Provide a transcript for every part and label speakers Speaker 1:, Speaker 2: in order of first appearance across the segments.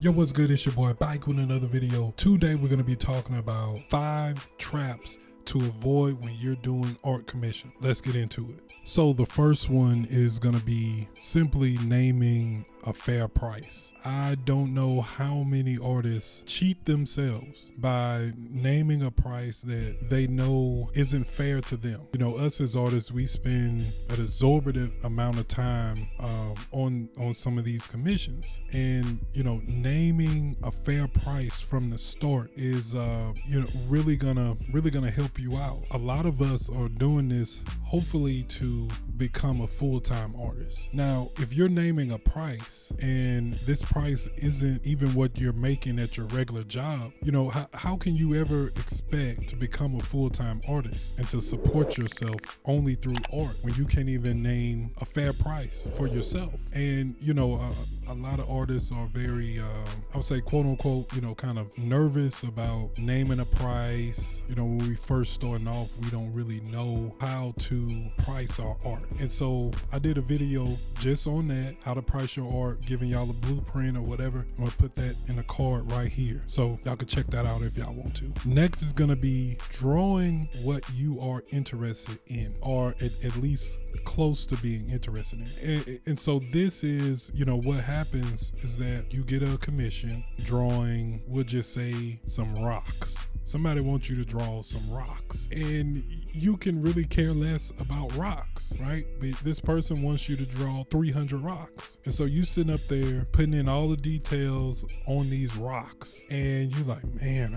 Speaker 1: Yo, what's good? It's your boy back with another video. Today we're going to be talking about 5 traps to avoid when you're doing art commission. Let's get into it. So the first one is going to be simply naming a fair price. I don't know how many artists cheat themselves by naming a price that they know isn't fair to them. You know, us as artists, we spend an exorbitant amount of time on some of these commissions, and you know, naming a fair price from the start is really gonna help you out. A lot of us are doing this hopefully to become a full-time artist. Now, if you're naming a price and this price isn't even what you're making at your regular job, you know, how can you ever expect to become a full-time artist and to support yourself only through art when you can't even name a fair price for yourself? And you know, a lot of artists are very I would say quote unquote, you know, kind of nervous about naming a price. You know, when we first starting off, we don't really know how to price our art. And so I did a video just on that, how to price your art, giving y'all a blueprint or whatever. I'm gonna put that in a card right here, so y'all can check that out if y'all want to. Next is gonna be drawing what you are interested in, or at least close to being interested in. And so this is, you know, what happens is that you get a commission drawing, we'll just say some rocks. Somebody wants you to draw some rocks, and you can really care less about rocks, right? But this person wants you to draw 300 rocks. And so you sitting up there putting in all the details on these rocks, and you're like, man,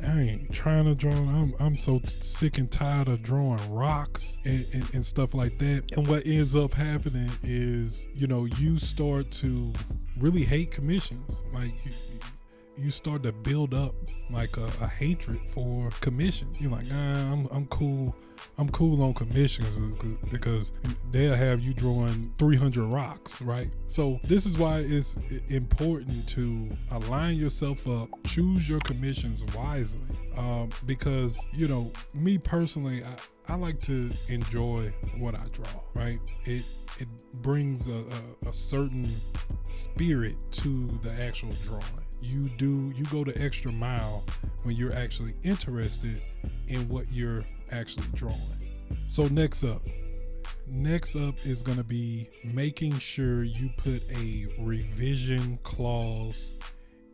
Speaker 1: I ain't trying to draw. I'm so sick and tired of drawing rocks and stuff like that. And what ends up happening is, you know, you start to really hate commissions. Like you start to build up like a hatred for commissions. You're like, I'm cool on commissions because they'll have you drawing 300 rocks, right? So this is why it's important to align yourself up, choose your commissions wisely, because, you know, me personally, I like to enjoy what I draw, right? It brings a certain spirit to the actual drawing. You go the extra mile when you're actually interested in what you're actually drawing. So next up is going to be making sure you put a revision clause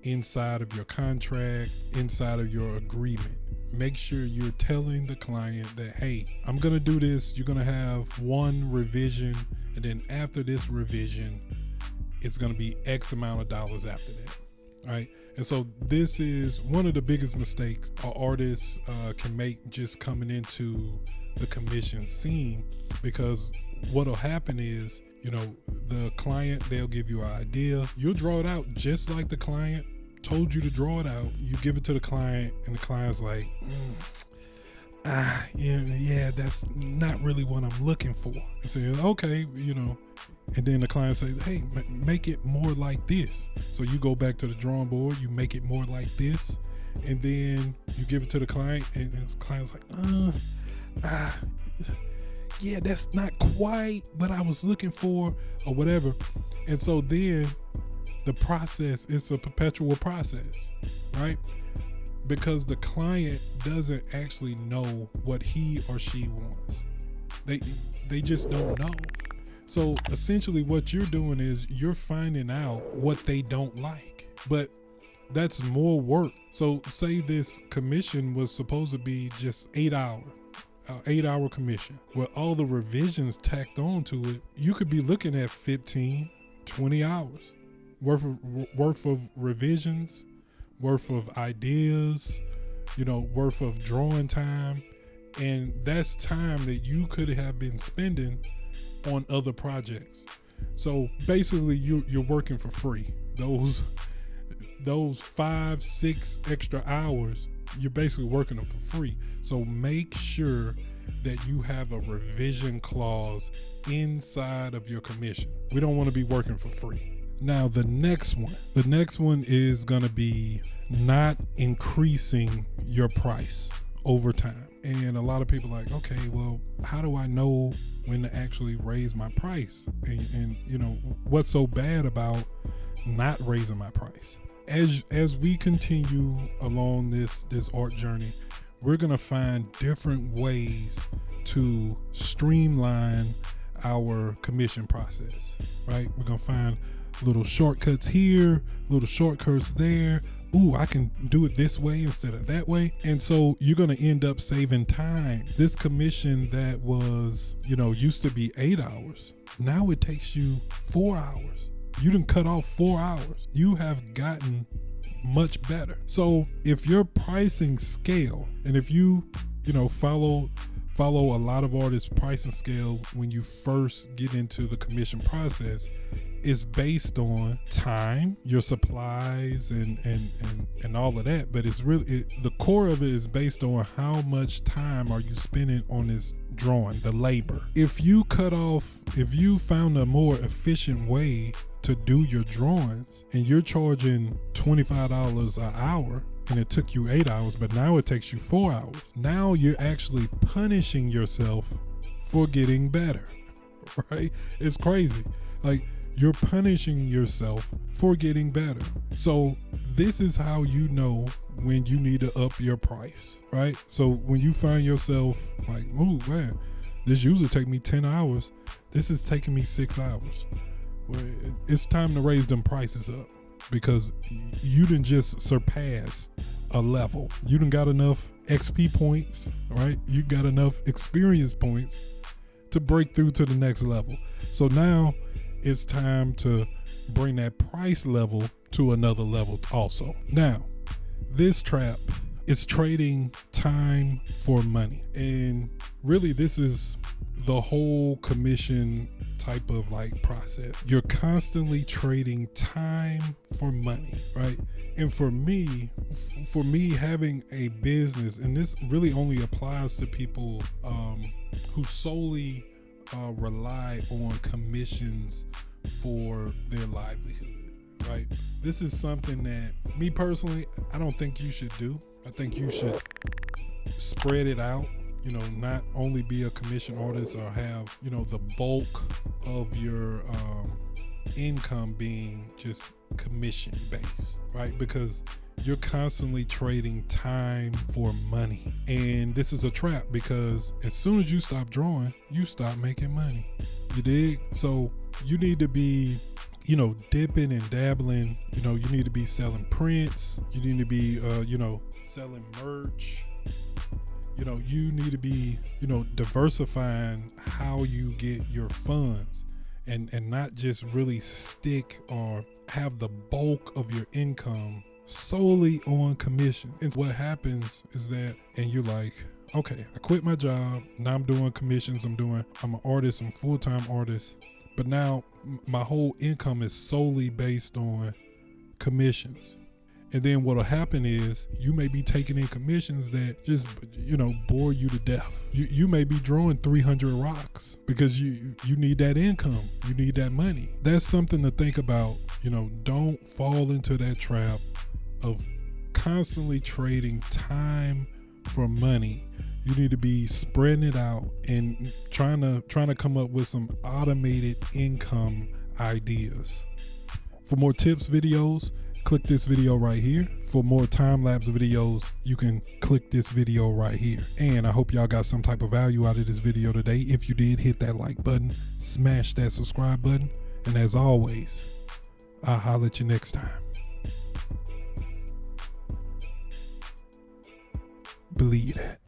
Speaker 1: inside of your contract, inside of your agreement. Make sure you're telling the client that, hey, I'm going to do this. You're going to have one revision, and then after this revision, it's going to be X amount of dollars after that. Right. And so this is one of the biggest mistakes artists can make just coming into the commission scene, because what'll happen is, you know, the client, they'll give you an idea. You'll draw it out just like the client told you to draw it out. You give it to the client, and the client's like, yeah, that's not really what I'm looking for. And so you're like, okay, you know. And then the client says, hey, make it more like this. So you go back to the drawing board, you make it more like this, and then you give it to the client, and the client's like, yeah, that's not quite what I was looking for, or whatever. And so then the process is a perpetual process, right? Because the client doesn't actually know what he or she wants. They just don't know. So essentially what you're doing is you're finding out what they don't like, but that's more work. So say this commission was supposed to be just 8 hours, 8-hour commission with all the revisions tacked on to it. You could be looking at 15, 20 hours worth of revisions, worth of ideas, you know, worth of drawing time. And that's time that you could have been spending on other projects. So basically you're working for free. Those 5-6 extra hours, you're basically working them for free. So make sure that you have a revision clause inside of your commission. We don't want to be working for free. Now the next one is going to be not increasing your price over time. And a lot of people are like, okay, well, how do I know when to actually raise my price? And you know, what's so bad about not raising my price? as we continue along this art journey, we're gonna find different ways to streamline our commission process, right? We're gonna find little shortcuts here, little shortcuts there. Ooh, I can do it this way instead of that way. And so you're gonna end up saving time. This commission that was, used to be 8 hours, now it takes you 4 hours. You done cut off 4 hours. You have gotten much better. So if your pricing scale, and if you follow a lot of artists' pricing scale when you first get into the commission process, is based on time, your supplies, and all of that. But it's really the core of it is based on how much time are you spending on this drawing, the labor. If you found a more efficient way to do your drawings, and you're charging $25 an hour, and it took you 8 hours, but now it takes you 4 hours. Now you're actually punishing yourself for getting better, right? It's crazy. Like, you're punishing yourself for getting better. So this is how you know when you need to up your price, right? So when you find yourself like, oh man, this usually take me 10 hours. This is taking me 6 hours. Well, it's time to raise them prices up, because you didn't just surpass a level. You done got enough XP points, right? You got enough experience points to break through to the next level. So now it's time to bring that price level to another level also. Now, this trap is trading time for money. And really, this is the whole commission type of process. You're constantly trading time for money, right? And for me having a business, and this really only applies to people who solely rely on commissions for their livelihood, right? This is something that, me personally, I don't think you should do. I think you should spread it out, not only be a commission artist or have, the bulk of your income being just commission based, right? Because you're constantly trading time for money. And this is a trap, because as soon as you stop drawing, you stop making money. You dig? So you need to be, dipping and dabbling. You need to be selling prints. You need to be, selling merch. You need to be, diversifying how you get your funds, and not just really stick or have the bulk of your income solely on commission. And what happens is that, and you're like, okay, I quit my job. Now I'm doing commissions. I'm an artist. I'm a full-time artist. But now my whole income is solely based on commissions. And then what'll happen is you may be taking in commissions that just, bore you to death. You may be drawing 300 rocks because you need that income. You need that money. That's something to think about. Don't fall into that trap of constantly trading time for money. You need to be spreading it out and trying to come up with some automated income ideas. For more tips videos, click this video right here. For more time-lapse videos, you can click this video right here. And I hope y'all got some type of value out of this video today. If you did, hit that like button, smash that subscribe button, and as always, I'll holler at you next time. Believe that.